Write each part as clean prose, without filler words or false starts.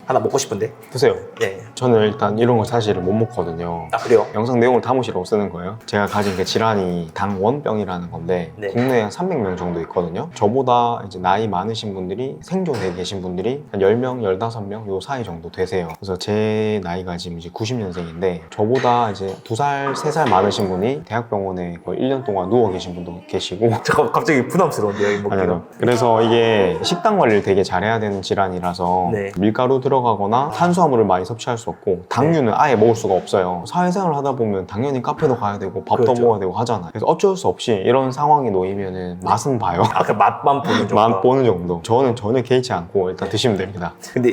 하나 먹고 싶은데. 드세요. 네. 저는 일단 이런 거 사실은 못 먹거든요. 아, 그래요? 영상 내용을 담으시라고 쓰는 거예요. 제가 가진 그 질환이 당원병이라는 건데 네. 국내에 한 300명 정도 있거든요. 저보다 이제 나이 많으신 분들이 생존에 계신 분들이 한 10명, 15명 요 사이 정도 되세요. 그래서 제 나이가 지금 이제 90년생인데 저보다 이제 2살, 3살 많으신 분이 대학병원에 거의 1년 동안 누워 계신 분도 계시고 잠깐 갑자기 부담스러운데요, 이 먹기가. 아니요. 그래서 이게 식단 관리를 되게 잘해야 되는 질환이라서 네. 밀가루 들어가거나 탄수화물을 많이 섭취할 수 없고 당류는 아예 먹을 수가 없어요. 사회생활을 하다 보면 당연히 카페도 가야 되고 밥도 그렇죠. 먹어야 되고 하잖아요. 그래서 어쩔 수 없이 이런 상황에 놓이면은 맛은 봐요. 아까 맛만 보는 정도. 맛 보는 정도. 저는 전혀 개의치 않고 일단 드시면 됩니다. 근데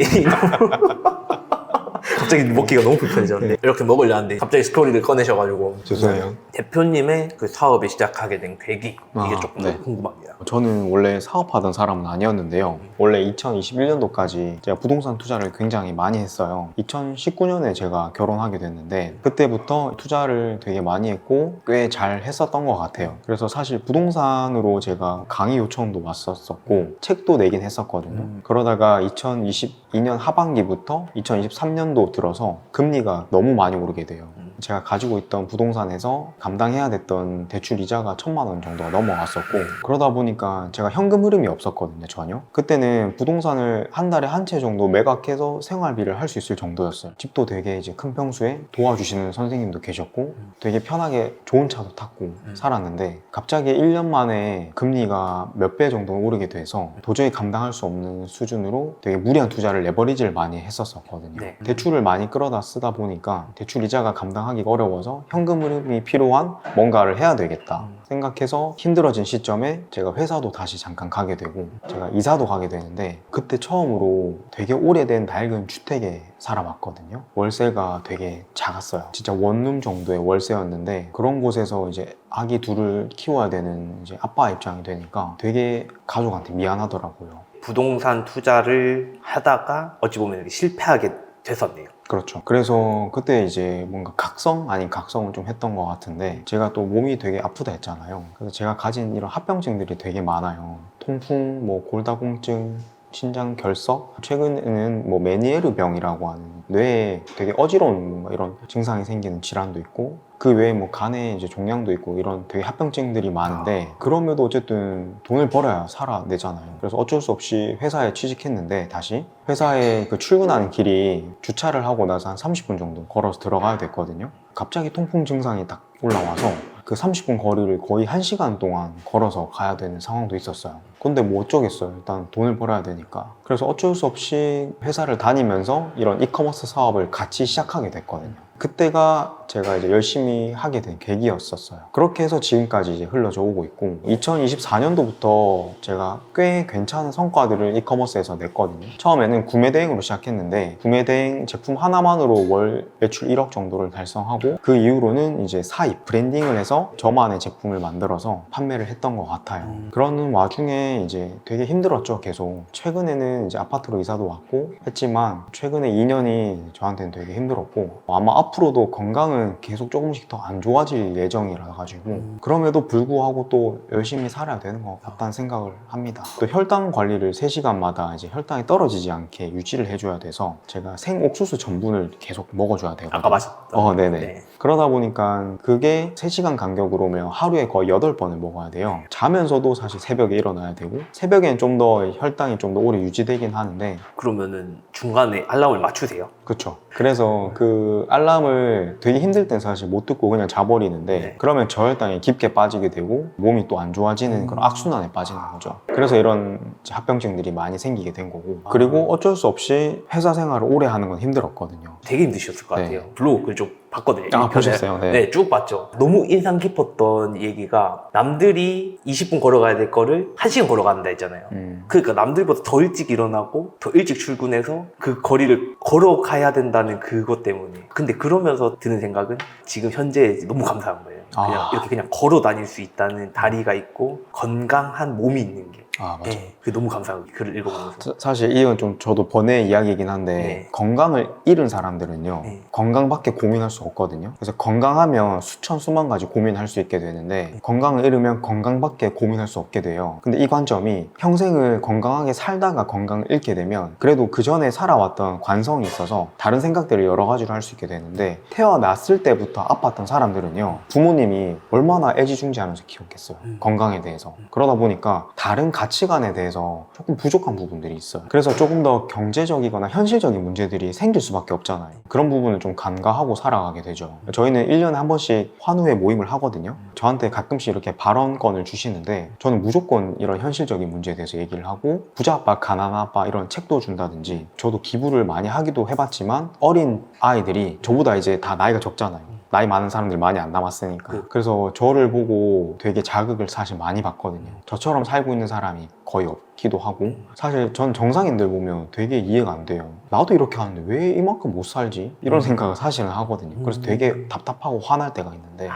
갑자기 먹기가 너무 불편해졌는데 이렇게 먹으려 하는데 갑자기 스토리를 꺼내셔가지고. 죄송해요. 대표님의 그 사업을 시작하게 된 계기 이게 아, 조금 네. 궁금합니다. 저는 원래 사업하던 사람은 아니었는데요. 원래 2021년도까지 제가 부동산 투자를 굉장히 많이 했어요. 2019년에 제가 결혼하게 됐는데 그때부터 투자를 되게 많이 했고 꽤 잘 했었던 것 같아요. 그래서 사실 부동산으로 제가 강의 요청도 왔었고 책도 내긴 했었거든요. 그러다가 2022년 하반기부터 2023년도 들어서 금리가 너무 많이 오르게 돼요. 제가 가지고 있던 부동산에서 감당해야 됐던 대출 이자가 1,000만 원 정도가 넘어갔었고 그러다 보니까 제가 현금 흐름이 없었거든요, 전혀. 그때는 부동산을 한 달에 한 채 정도 매각해서 생활비를 할 수 있을 정도였어요. 집도 되게 이제 큰 평수에 도와주시는 선생님도 계셨고 되게 편하게 좋은 차도 탔고 살았는데 갑자기 1년 만에 금리가 몇 배 정도 오르게 돼서 도저히 감당할 수 없는 수준으로 되게 무리한 투자를 레버리지를 많이 했었거든요. 네. 대출을 많이 끌어다 쓰다 보니까 대출 이자가 감당하기가 어려워서 현금 흐름이 필요한 뭔가를 해야 되겠다 생각해서 힘들어진 시점에 제가 회사도 다시 잠깐 가게 되고 제가 이사도 가게 되는데 그때 처음으로 되게 오래된 낡은 주택에 살아봤거든요. 월세가 되게 작았어요. 진짜 원룸 정도의 월세였는데 그런 곳에서 이제 아기 둘을 키워야 되는 이제 아빠 입장이 되니까 되게 가족한테 미안하더라고요. 부동산 투자를 하다가 어찌 보면 이렇게 실패하게 됐었네요. 그렇죠. 그래서 그때 이제 뭔가 각성 아닌 각성을 좀 했던 것 같은데 제가 또 몸이 되게 아프다 했잖아요. 그래서 제가 가진 이런 합병증들이 되게 많아요. 통풍, 뭐 골다공증, 신장 결석, 최근에는 뭐 메니에르 병이라고 하는 뇌에 되게 어지러운 뭔가 이런 증상이 생기는 질환도 있고 그 외에 뭐 간에 이제 종양도 있고 이런 되게 합병증들이 많은데 그럼에도 어쨌든 돈을 벌어야 살아내잖아요. 그래서 어쩔 수 없이 회사에 취직했는데 다시 회사에 그 출근하는 길이 주차를 하고 나서 한 30분 정도 걸어서 들어가야 됐거든요. 갑자기 통풍 증상이 딱 올라와서 그 30분 거리를 거의 1시간 동안 걸어서 가야 되는 상황도 있었어요. 근데 뭐 어쩌겠어요. 일단 돈을 벌어야 되니까. 그래서 어쩔 수 없이 회사를 다니면서 이런 이커머스 사업을 같이 시작하게 됐거든요. 그때가 제가 이제 열심히 하게 된 계기였었어요. 그렇게 해서 지금까지 이제 흘러져 오고 있고 2024년도부터 제가 꽤 괜찮은 성과들을 이커머스에서 냈거든요. 처음에는 구매 대행으로 시작했는데 구매 대행 제품 하나만으로 월 매출 1억 정도를 달성하고 그 이후로는 이제 사입, 브랜딩을 해서 저만의 제품을 만들어서 판매를 했던 것 같아요. 그러는 와중에 이제 되게 힘들었죠, 계속. 최근에는 이제 아파트로 이사도 왔고 했지만 최근에 2년이 저한테는 되게 힘들었고 아마 앞으로도 건강은 계속 조금씩 더 안 좋아질 예정이라 가지고 그럼에도 불구하고 또 열심히 살아야 되는 것 같다는 생각을 합니다. 또 혈당 관리를 3시간마다 이제 혈당이 떨어지지 않게 유지를 해줘야 돼서 제가 생옥수수 전분을 계속 먹어줘야 되거든요. 아까 마셨던. 네네. 네. 그러다 보니까 그게 3시간 간격으로면 하루에 거의 8번을 먹어야 돼요. 자면서도 사실 새벽에 일어나야 되고 새벽에는 좀 더 혈당이 좀 더 오래 유지되긴 하는데 그러면은 중간에 알람을 맞추세요? 그쵸. 그래서 그 알람을 되게 힘들 땐 사실 못 듣고 그냥 자버리는데 네. 그러면 저혈당이 깊게 빠지게 되고 몸이 또 안 좋아지는 그런 악순환에 빠지는 거죠. 그래서 이런 합병증들이 많이 생기게 된 거고 그리고 어쩔 수 없이 회사 생활을 오래 하는 건 힘들었거든요. 되게 힘드셨을 것 네. 같아요. 블로그 좀 봤거든요. 아, 이 편을. 보셨어요? 네. 네, 쭉 봤죠. 너무 인상 깊었던 얘기가 남들이 20분 걸어가야 될 거를 1시간 걸어간다 했잖아요. 그러니까 남들보다 더 일찍 일어나고 더 일찍 출근해서 그 거리를 걸어가야 된다는 그것 때문에. 근데 그러면서 드는 생각은 지금 현재 너무 감사한 거예요. 그냥 이렇게 그냥 걸어 다닐 수 있다는 다리가 있고 건강한 몸이 있는 게 아, 맞아. 네, 그게 너무 감사하고 글을 읽어보면서. 사실 이건 좀 저도 번외의 이야기이긴 한데 네. 건강을 잃은 사람들은요 네. 건강밖에 고민할 수 없거든요. 그래서 건강하면 수천 수만 가지 고민할 수 있게 되는데 네. 건강을 잃으면 건강밖에 고민할 수 없게 돼요. 근데 이 관점이 평생을 건강하게 살다가 건강을 잃게 되면 그래도 그 전에 살아왔던 관성이 있어서 다른 생각들을 여러 가지로 할 수 있게 되는데 태어났을 때부터 아팠던 사람들은요 부모님이 얼마나 애지중지하면서 키웠겠어요. 건강에 대해서. 그러다 보니까 다른 가치관에 대해서 조금 부족한 부분들이 있어요. 그래서 조금 더 경제적이거나 현실적인 문제들이 생길 수밖에 없잖아요. 그런 부분을 좀 간과하고 살아가게 되죠. 저희는 1년에 한 번씩 환우회 모임을 하거든요. 저한테 가끔씩 이렇게 발언권을 주시는데 저는 무조건 이런 현실적인 문제에 대해서 얘기를 하고 부자 아빠, 가난 아빠 이런 책도 준다든지 저도 기부를 많이 하기도 해봤지만 어린 아이들이 저보다 이제 다 나이가 적잖아요. 나이 많은 사람들 많이 안 남았으니까. 그래서 저를 보고 되게 자극을 사실 많이 받거든요. 저처럼 살고 있는 사람이 거의 없기도 하고 사실 전 정상인들 보면 되게 이해가 안 돼요. 나도 이렇게 하는데 왜 이만큼 못 살지? 이런 생각을 사실은 하거든요. 그래서 되게 답답하고 화날 때가 있는데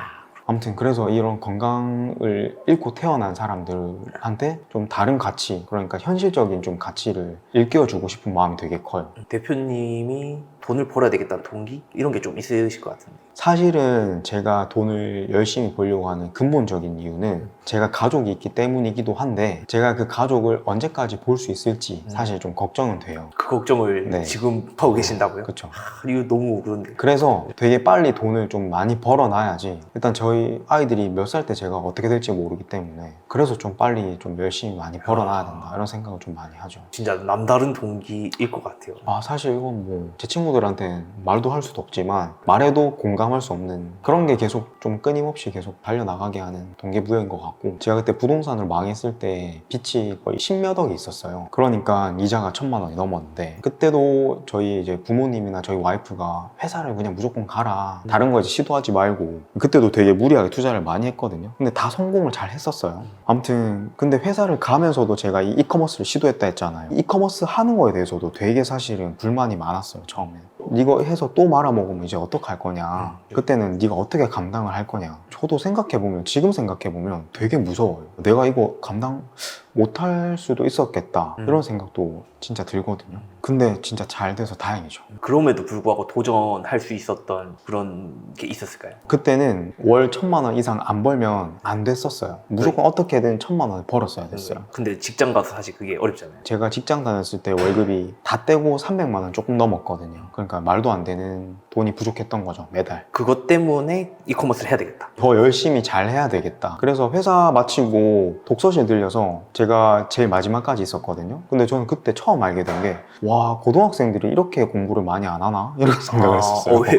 아무튼 그래서 이런 건강을 잃고 태어난 사람들한테 좀 다른 가치, 그러니까 현실적인 좀 가치를 일깨워주고 싶은 마음이 되게 커요. 대표님이 돈을 벌어야 되겠다는 동기? 이런 게 좀 있으실 것 같은데. 사실은 제가 돈을 열심히 벌려고 하는 근본적인 이유는 제가 가족이 있기 때문이기도 한데 제가 그 가족을 언제까지 볼 수 있을지 사실 좀 걱정은 돼요. 그 걱정을 네. 지금 하고 계신다고요? 그렇죠. 이거 너무 그런데. 그래서 되게 빨리 돈을 좀 많이 벌어놔야지 일단 저희 아이들이 몇 살 때 제가 어떻게 될지 모르기 때문에 그래서 좀 빨리 좀 열심히 많이 벌어놔야 된다 이런 생각을 좀 많이 하죠. 진짜 남다른 동기일 것 같아요. 사실 이건 뭐 제 친구들한테 말도 할 수도 없지만 말해도 공감할 수 없는 그런 게 계속 좀 끊임없이 계속 달려나가게 하는 동기부여인 것 같고 제가 그때 부동산을 망했을 때 빚이 거의 10몇 억이 있었어요. 그러니까 이자가 1,000만 원이 넘었는데 그때도 저희 이제 부모님이나 저희 와이프가 회사를 그냥 무조건 가라 다른 거 이제 시도하지 말고 그때도 되게 무리하게 투자를 많이 했거든요. 근데 다 성공을 잘 했었어요. 아무튼 근데 회사를 가면서도 제가 이 이커머스를 시도했다 했잖아요. 이커머스 하는 거에 대해서도 되게 사실은 불만이 많았어요. 처음에 이거 해서 또 말아먹으면 이제 어떡할 거냐, 그때는 네가 어떻게 감당을 할 거냐. 저도 생각해보면 지금 생각해보면 되게 무서워요. 내가 이거 감당 못할 수도 있었겠다 이런 생각도 진짜 들거든요. 근데 진짜 잘 돼서 다행이죠. 그럼에도 불구하고 도전할 수 있었던 그런 게 있었을까요? 그때는 월 1,000만 원 이상 안 벌면 안 됐었어요. 무조건 어떻게든 1,000만 원을 벌었어야 됐어요. 근데 직장 가서 사실 그게 어렵잖아요. 제가 직장 다녔을 때 월급이 다 떼고 300만 원 조금 넘었거든요. 그러니까 말도 안 되는 돈이 부족했던 거죠, 매달. 그것 때문에 이커머스를 해야 되겠다. 더 열심히 잘 해야 되겠다. 그래서 회사 마치고 독서실 들려서 제가 제일 마지막까지 있었거든요. 근데 저는 그때 처음 알게 된 게 와, 고등학생들이 이렇게 공부를 많이 안 하나? 이런 생각을 했었어요. 왜요?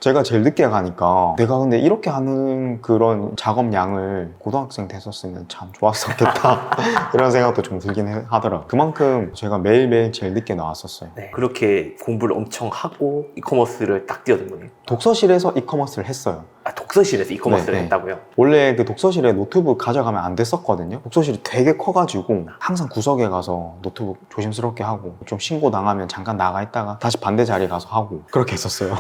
제가 제일 늦게 가니까 내가 근데 이렇게 하는 그런 작업량을 고등학생 때 했었으면 참 좋았었겠다 이런 생각도 좀 들긴 하더라고요. 그만큼 제가 매일매일 제일 늦게 나왔었어요. 네, 그렇게 공부를 엄청 하고 이커머스를 딱 뛰어든 거네요. 독서실에서 이커머스를 했어요. 독서실에서 이커머스를 네. 했다고요? 원래 그 독서실에 노트북 가져가면 안 됐었거든요. 독서실이 되게 커가지고 항상 구석에 가서 노트북 조심스럽게 하고 좀 신고 나가면 잠깐 나가 있다가 다시 반대 자리에 가서 하고 그렇게 했었어요.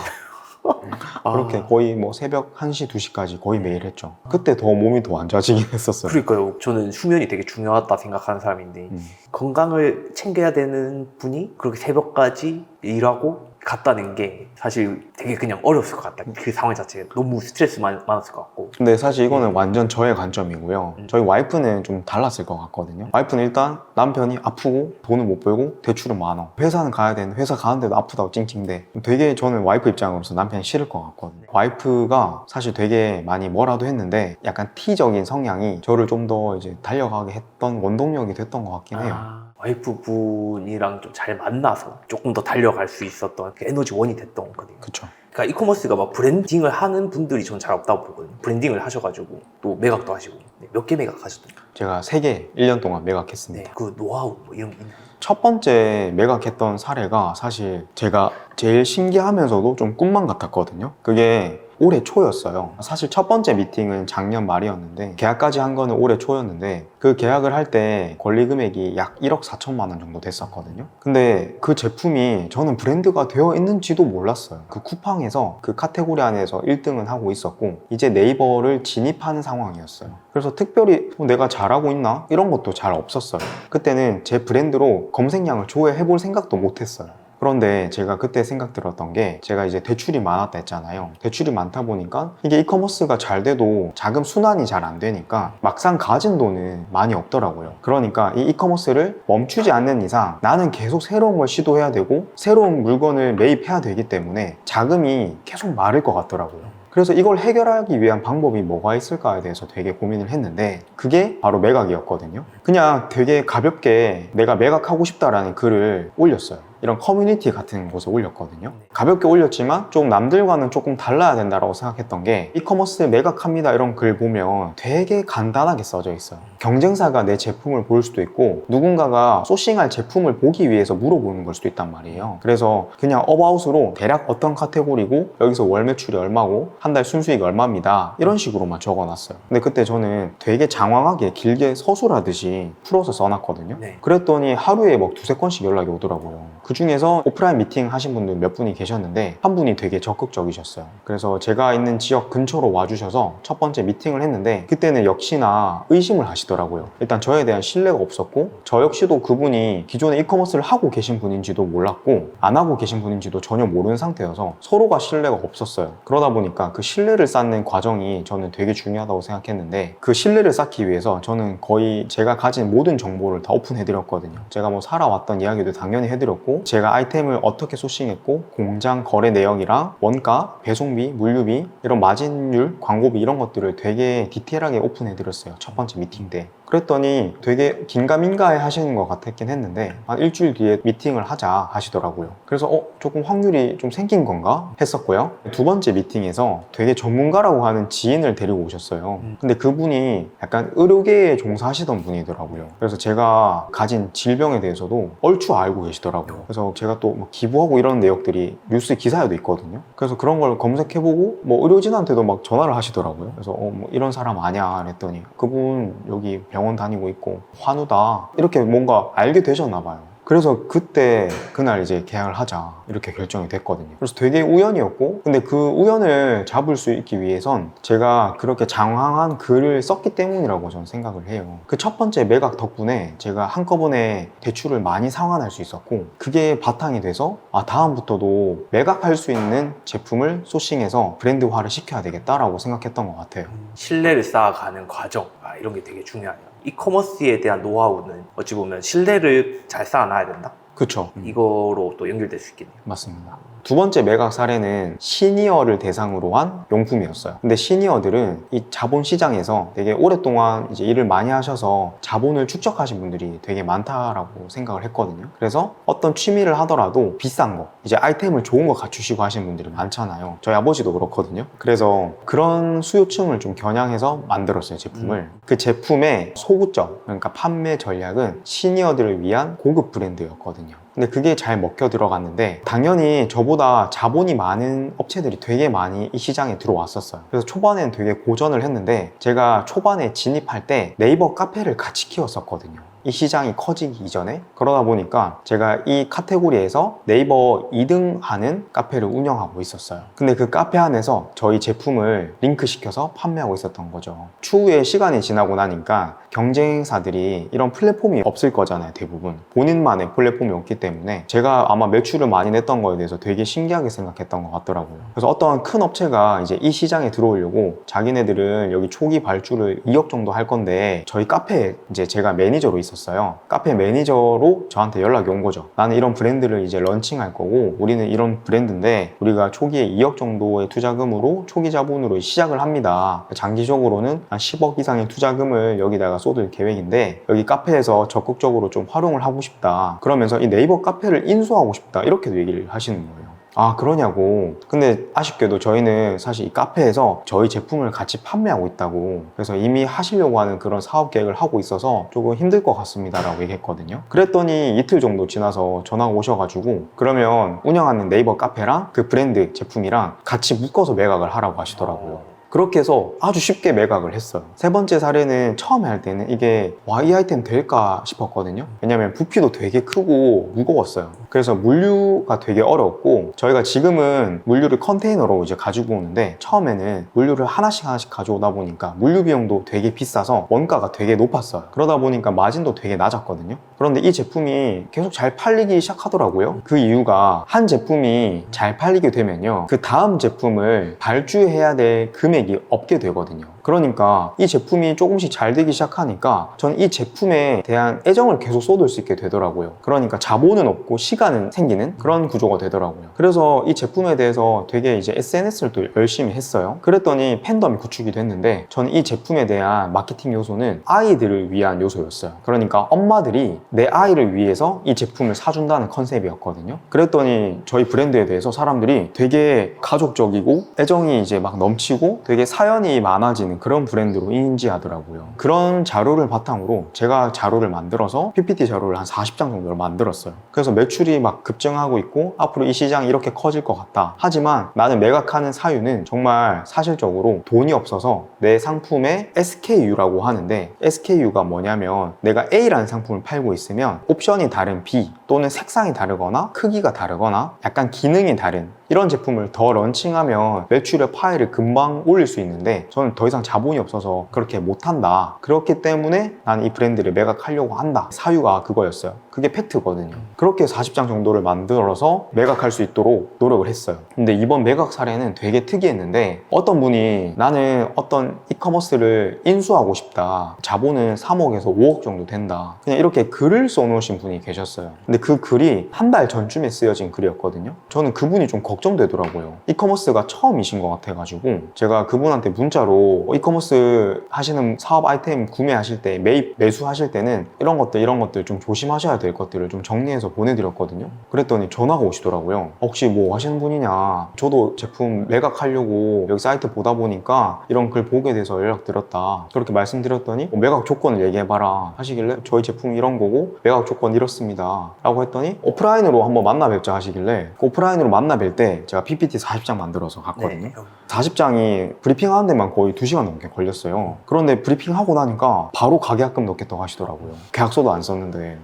그렇게 거의 뭐 새벽 1시, 2시까지 거의 매일 했죠. 그때 더 몸이 더 안 좋아지긴 했었어요. 그러니까요. 저는 수면이 되게 중요하다 생각하는 사람인데 건강을 챙겨야 되는 분이 그렇게 새벽까지 일하고 갔다는 게 사실 되게 그냥 어려웠을 것 같다. 그 상황 자체가 너무 스트레스 많았을 것 같고. 근데 사실 이거는 완전 저의 관점이고요. 저희 와이프는 좀 달랐을 것 같거든요. 와이프는 일단 남편이 아프고 돈을 못 벌고 대출은 많아. 회사는 가야 되는데 회사 가는데도 아프다고 찡찡대. 되게 저는 와이프 입장으로서 남편이 싫을 것 같거든요. 와이프가 사실 되게 많이 뭐라도 했는데 약간 T적인 성향이 저를 좀 더 이제 달려가게 했던 원동력이 됐던 것 같긴 해요. 와이프분이랑 좀 잘 만나서 조금 더 달려갈 수 있었던 그 에너지원이 됐던 거네요. 그쵸. 그러니까 이커머스가 막 브랜딩을 하는 분들이 전 잘 없다고 보거든요. 브랜딩을 하셔가지고 또 매각도 하시고. 몇 개 매각하셨던가요? 제가 3개 1년 동안 매각했습니다. 네, 그 노하우 뭐 이런 게 있나요? 첫 번째 매각했던 사례가 사실 제가 제일 신기하면서도 좀 꿈만 같았거든요. 그게 올해 초였어요. 사실 첫 번째 미팅은 작년 말이었는데 계약까지 한 거는 올해 초였는데 그 계약을 할 때 권리 금액이 약 1억 4천만 원 정도 됐었거든요. 근데 그 제품이 저는 브랜드가 되어 있는지도 몰랐어요. 그 쿠팡에서 그 카테고리 안에서 1등은 하고 있었고 이제 네이버를 진입하는 상황이었어요. 그래서 특별히 내가 잘하고 있나? 이런 것도 잘 없었어요. 그때는 제 브랜드로 검색량을 조회해볼 생각도 못했어요. 그런데 제가 그때 생각 들었던 게 제가 이제 대출이 많았다 했잖아요. 대출이 많다 보니까 이게 이커머스가 잘 돼도 자금 순환이 잘 안 되니까 막상 가진 돈은 많이 없더라고요. 그러니까 이 이커머스를 멈추지 않는 이상 나는 계속 새로운 걸 시도해야 되고 새로운 물건을 매입해야 되기 때문에 자금이 계속 마를 것 같더라고요. 그래서 이걸 해결하기 위한 방법이 뭐가 있을까에 대해서 되게 고민을 했는데 그게 바로 매각이었거든요. 그냥 되게 가볍게 내가 매각하고 싶다라는 글을 올렸어요. 이런 커뮤니티 같은 곳에 올렸거든요. 가볍게 올렸지만 좀 남들과는 조금 달라야 된다고 생각했던 게 이커머스 매각합니다 이런 글 보면 되게 간단하게 써져 있어요. 경쟁사가 내 제품을 볼 수도 있고 누군가가 소싱할 제품을 보기 위해서 물어보는 걸 수도 있단 말이에요. 그래서 그냥 업아웃으로 대략 어떤 카테고리고 여기서 월 매출이 얼마고 한 달 순수익 얼마입니다 이런 식으로만 적어놨어요. 근데 그때 저는 되게 장황하게 길게 서술하듯이 풀어서 써놨거든요. 그랬더니 하루에 막 두세 건씩 연락이 오더라고요. 그 중에서 오프라인 미팅 하신 분들 몇 분이 계셨는데 한 분이 되게 적극적이셨어요. 그래서 제가 있는 지역 근처로 와주셔서 첫 번째 미팅을 했는데 그때는 역시나 의심을 하시더라고요. 일단 저에 대한 신뢰가 없었고 저 역시도 그분이 기존에 이커머스를 하고 계신 분인지도 몰랐고 안 하고 계신 분인지도 전혀 모르는 상태여서 서로가 신뢰가 없었어요. 그러다 보니까 그 신뢰를 쌓는 과정이 저는 되게 중요하다고 생각했는데 그 신뢰를 쌓기 위해서 저는 거의 제가 가진 모든 정보를 다 오픈해드렸거든요. 제가 뭐 살아왔던 이야기도 당연히 해드렸고 제가 아이템을 어떻게 소싱했고 공장 거래 내역이랑 원가, 배송비, 물류비 이런 마진율, 광고비 이런 것들을 되게 디테일하게 오픈해드렸어요. 첫 번째 미팅 때. 그랬더니 되게 긴가민가해 하시는 것 같았긴 했는데 한 일주일 뒤에 미팅을 하자 하시더라고요. 그래서 조금 확률이 좀 생긴 건가 했었고요. 두 번째 미팅에서 되게 전문가라고 하는 지인을 데리고 오셨어요. 근데 그분이 약간 의료계에 종사하시던 분이더라고요. 그래서 제가 가진 질병에 대해서도 얼추 알고 계시더라고요. 그래서 제가 또 뭐 기부하고 이런 내역들이 뉴스 기사에도 있거든요. 그래서 그런 걸 검색해보고 뭐 의료진한테도 막 전화를 하시더라고요. 그래서 뭐 이런 사람 아냐 그랬더니 그분 여기 병원 다니고 있고 환우다 이렇게 뭔가 알게 되셨나 봐요. 그래서 그때 그날 이제 계약을 하자 이렇게 결정이 됐거든요. 그래서 되게 우연이었고 근데 그 우연을 잡을 수 있기 위해선 제가 그렇게 장황한 글을 썼기 때문이라고 저는 생각을 해요. 그 첫 번째 매각 덕분에 제가 한꺼번에 대출을 많이 상환할 수 있었고 그게 바탕이 돼서 다음부터도 매각할 수 있는 제품을 소싱해서 브랜드화를 시켜야 되겠다라고 생각했던 것 같아요. 신뢰를 쌓아가는 과정 이런 게 되게 중요해요. 이커머스에 대한 노하우는 어찌 보면 신뢰를 잘 쌓아놔야 된다? 그쵸. 이거로 또 연결될 수 있겠네요. 맞습니다. 두 번째 매각 사례는 시니어를 대상으로 한 용품이었어요. 근데 시니어들은 이 자본 시장에서 되게 오랫동안 이제 일을 많이 하셔서 자본을 축적하신 분들이 되게 많다라고 생각을 했거든요. 그래서 어떤 취미를 하더라도 비싼 거, 이제 아이템을 좋은 거 갖추시고 하시는 분들이 많잖아요. 저희 아버지도 그렇거든요. 그래서 그런 수요층을 좀 겨냥해서 만들었어요, 제품을. 그 제품의 소구점, 그러니까 판매 전략은 시니어들을 위한 고급 브랜드였거든요. 근데 그게 잘 먹혀 들어갔는데 당연히 저보다 자본이 많은 업체들이 되게 많이 이 시장에 들어왔었어요. 그래서 초반에는 되게 고전을 했는데 제가 초반에 진입할 때 네이버 카페를 같이 키웠었거든요. 이 시장이 커지기 이전에. 그러다 보니까 제가 이 카테고리에서 네이버 2등 하는 카페를 운영하고 있었어요. 근데 그 카페 안에서 저희 제품을 링크시켜서 판매하고 있었던 거죠. 추후에 시간이 지나고 나니까 경쟁사들이 이런 플랫폼이 없을 거잖아요, 대부분. 본인만의 플랫폼이 없기 때문에 제가 아마 매출을 많이 냈던 거에 대해서 되게 신기하게 생각했던 것 같더라고요. 그래서 어떠한 큰 업체가 이제 이 시장에 들어오려고 자기네들은 여기 초기 발주를 2억 정도 할 건데 저희 카페에 이제 제가 매니저로 있었어요. 카페 매니저로 저한테 연락이 온 거죠. 나는 이런 브랜드를 이제 런칭할 거고 우리는 이런 브랜드인데 우리가 초기에 2억 정도의 투자금으로 초기 자본으로 시작을 합니다. 장기적으로는 한 10억 이상의 투자금을 여기다가 쏟을 계획인데 여기 카페에서 적극적으로 좀 활용을 하고 싶다. 그러면서 이 네이버 카페를 인수하고 싶다. 이렇게도 얘기를 하시는 거예요. 아, 그러냐고. 근데 아쉽게도 저희는 사실 이 카페에서 저희 제품을 같이 판매하고 있다고, 그래서 이미 하시려고 하는 그런 사업 계획을 하고 있어서 조금 힘들 것 같습니다 라고 얘기했거든요. 그랬더니 이틀 정도 지나서 전화가 오셔가지고 그러면 운영하는 네이버 카페랑 그 브랜드 제품이랑 같이 묶어서 매각을 하라고 하시더라고요. 그렇게 해서 아주 쉽게 매각을 했어요. 세 번째 사례는 처음에 할 때는 이게 와, 이 아이템 될까 싶었거든요. 왜냐면 부피도 되게 크고 무거웠어요. 그래서 물류가 되게 어려웠고, 저희가 지금은 물류를 컨테이너로 이제 가지고 오는데 처음에는 물류를 하나씩 가져오다 보니까 물류 비용도 되게 비싸서 원가가 되게 높았어요. 그러다 보니까 마진도 되게 낮았거든요. 그런데 이 제품이 계속 잘 팔리기 시작하더라고요. 그 이유가 한 제품이 잘 팔리게 되면요, 그 다음 제품을 발주해야 될 금액이 없게 되거든요. 그러니까 이 제품이 조금씩 잘 되기 시작하니까 저는 이 제품에 대한 애정을 계속 쏟을 수 있게 되더라고요. 그러니까 자본은 없고 시간은 생기는 그런 구조가 되더라고요. 그래서 이 제품에 대해서 되게 이제 SNS를 또 열심히 했어요. 그랬더니 팬덤이 구축이 됐는데, 저는 이 제품에 대한 마케팅 요소는 아이들을 위한 요소였어요. 그러니까 엄마들이 내 아이를 위해서 이 제품을 사준다는 컨셉이었거든요. 그랬더니 저희 브랜드에 대해서 사람들이 되게 가족적이고 애정이 이제 막 넘치고 되게 사연이 많아지는 그런 브랜드로 인지하더라고요. 그런 자료를 바탕으로 제가 자료를 만들어서 PPT 자료를 한 40장 정도를 만들었어요. 그래서 매출이 막 급증하고 있고 앞으로 이 시장이 이렇게 커질 것 같다. 하지만 나는 매각하는 사유는 정말 사실적으로 돈이 없어서 내 상품의 SKU라고 하는데, SKU가 뭐냐면 내가 A라는 상품을 팔고 있으면 옵션이 다른 B 또는 색상이 다르거나 크기가 다르거나 약간 기능이 다른 이런 제품을 더 런칭하면 매출의 파이를 금방 올릴 수 있는데, 저는 더 이상 자본이 없어서 그렇게 못한다. 그렇기 때문에 나는 이 브랜드를 매각하려고 한다. 사유가 그거였어요. 그게 팩트거든요. 그렇게 40장 정도를 만들어서 매각할 수 있도록 노력을 했어요. 근데 이번 매각 사례는 되게 특이했는데, 어떤 분이 나는 어떤 이커머스를 인수하고 싶다. 자본은 3억에서 5억 정도 된다. 그냥 이렇게 글을 써놓으신 분이 계셨어요. 근데 그 글이 한 달 전쯤에 쓰여진 글이었거든요. 저는 그분이 좀 걱정되더라고요. 이커머스가 처음이신 것 같아가지고 제가 그분한테 문자로 이커머스 하시는 사업 아이템 구매하실 때, 매수하실 때는 이런 것들 좀 조심하셔야 될 것들을 좀 정리해서 보내드렸거든요. 그랬더니 전화가 오시더라고요. 혹시 뭐 하시는 분이냐, 저도 제품 매각하려고 여기 사이트 보다 보니까 이런 글 보게 돼서 연락드렸다. 그렇게 말씀드렸더니 매각 조건을 얘기해봐라 하시길래 저희 제품 이런 거고 매각 조건 이렇습니다 라고 했더니 오프라인으로 한번 만나 뵙자 하시길래, 그 오프라인으로 만나 뵐 때 제가 PPT 40장 만들어서 갔거든요. 네. 40장이 브리핑 하는 데만 거의 2시간 넘게 걸렸어요. 그런데 브리핑 하고 나니까 바로 가계약금 넣겠다고 하시더라고요. 계약서도 안 썼는데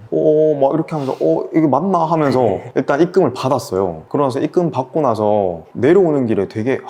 막 이렇게 하면서 이게 맞나 하면서 일단 입금을 받았어요. 그러면서 입금 받고 나서 내려오는 길에 되게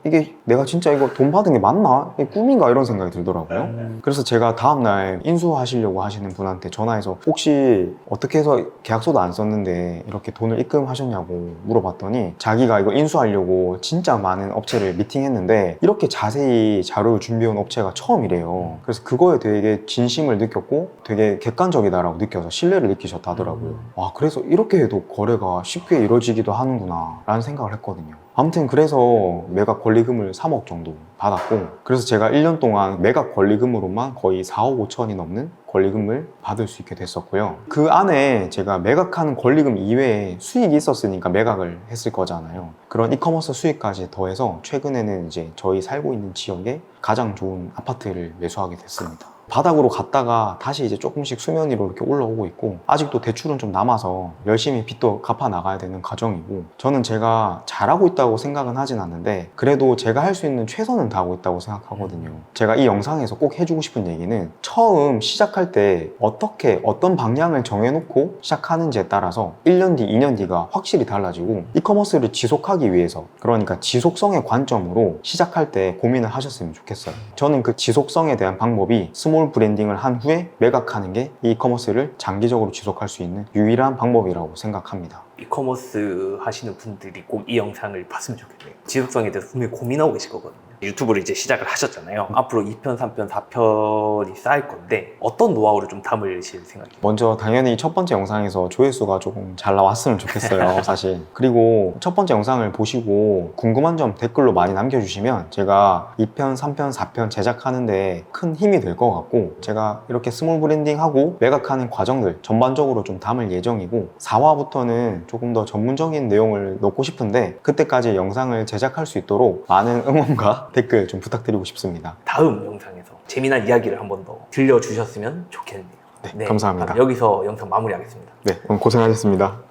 이게 내가 진짜 이거 돈 받은 게 맞나? 이게 꿈인가? 이런 생각이 들더라고요. 그래서 제가 다음날 인수하시려고 하시는 분한테 전화해서 혹시 어떻게 해서 계약서도 안 썼는데 이렇게 돈을 입금하셨냐고 물어봤더니, 자기가 이거 인수하려고 진짜 많은 업체를 미팅했는데 이렇게 자세히 자료를 준비해온 업체가 처음이래요. 그래서 그거에 되게 진심을 느꼈고 되게 객관적이다라고 느껴서 신뢰를 느끼셨다 하더라고요. 와, 그래서 이렇게 해도 거래가 쉽게 이루어지기도 하는구나 라는 생각을 했거든요. 아무튼 그래서 매각 권리금을 3억 정도 받았고, 그래서 제가 1년 동안 매각 권리금으로만 거의 4억 5천이 넘는 권리금을 받을 수 있게 됐었고요. 그 안에 제가 매각하는 권리금 이외에 수익이 있었으니까 매각을 했을 거잖아요. 그런 이커머스 수익까지 더해서 최근에는 이제 저희 살고 있는 지역에 가장 좋은 아파트를 매수하게 됐습니다. 바닥으로 갔다가 다시 이제 조금씩 수면 위로 이렇게 올라오고 있고, 아직도 대출은 좀 남아서 열심히 빚도 갚아 나가야 되는 과정이고, 저는 제가 잘하고 있다고 생각은 하진 않는데 그래도 제가 할 수 있는 최선은 다하고 있다고 생각하거든요. 제가 이 영상에서 꼭 해주고 싶은 얘기는, 처음 시작할 때 어떤 방향을 정해놓고 시작하는지에 따라서 1년 뒤, 2년 뒤가 확실히 달라지고, 이커머스를 지속하기 위해서, 그러니까 지속성의 관점으로 시작할 때 고민을 하셨으면 좋겠어요. 저는 그 지속성에 대한 방법이 스몰 브랜딩을 한 후에 매각하는 게 이커머스를 장기적으로 지속할 수 있는 유일한 방법이라고 생각합니다. 이커머스 하시는 분들이 꼭 이 영상을 봤으면 좋겠네요. 지속성에 대해서 분명히 고민하고 계실 거거든요. 유튜브를 이제 시작을 하셨잖아요. 앞으로 2편, 3편, 4편이 쌓일 건데 어떤 노하우를 좀 담으실 생각이에요? 먼저 당연히 첫 번째 영상에서 조회수가 조금 잘 나왔으면 좋겠어요, 사실. 그리고 첫 번째 영상을 보시고 궁금한 점 댓글로 많이 남겨주시면 제가 2편, 3편, 4편 제작하는데 큰 힘이 될 것 같고, 제가 이렇게 스몰 브랜딩하고 매각하는 과정들 전반적으로 좀 담을 예정이고, 4화부터는 조금 더 전문적인 내용을 넣고 싶은데 그때까지 영상을 제작할 수 있도록 많은 응원과 댓글 좀 부탁드리고 싶습니다. 다음 영상에서 재미난 이야기를 한 번 더 들려주셨으면 좋겠네요. 네, 감사합니다. 그럼 여기서 영상 마무리하겠습니다. 네, 오늘 고생하셨습니다.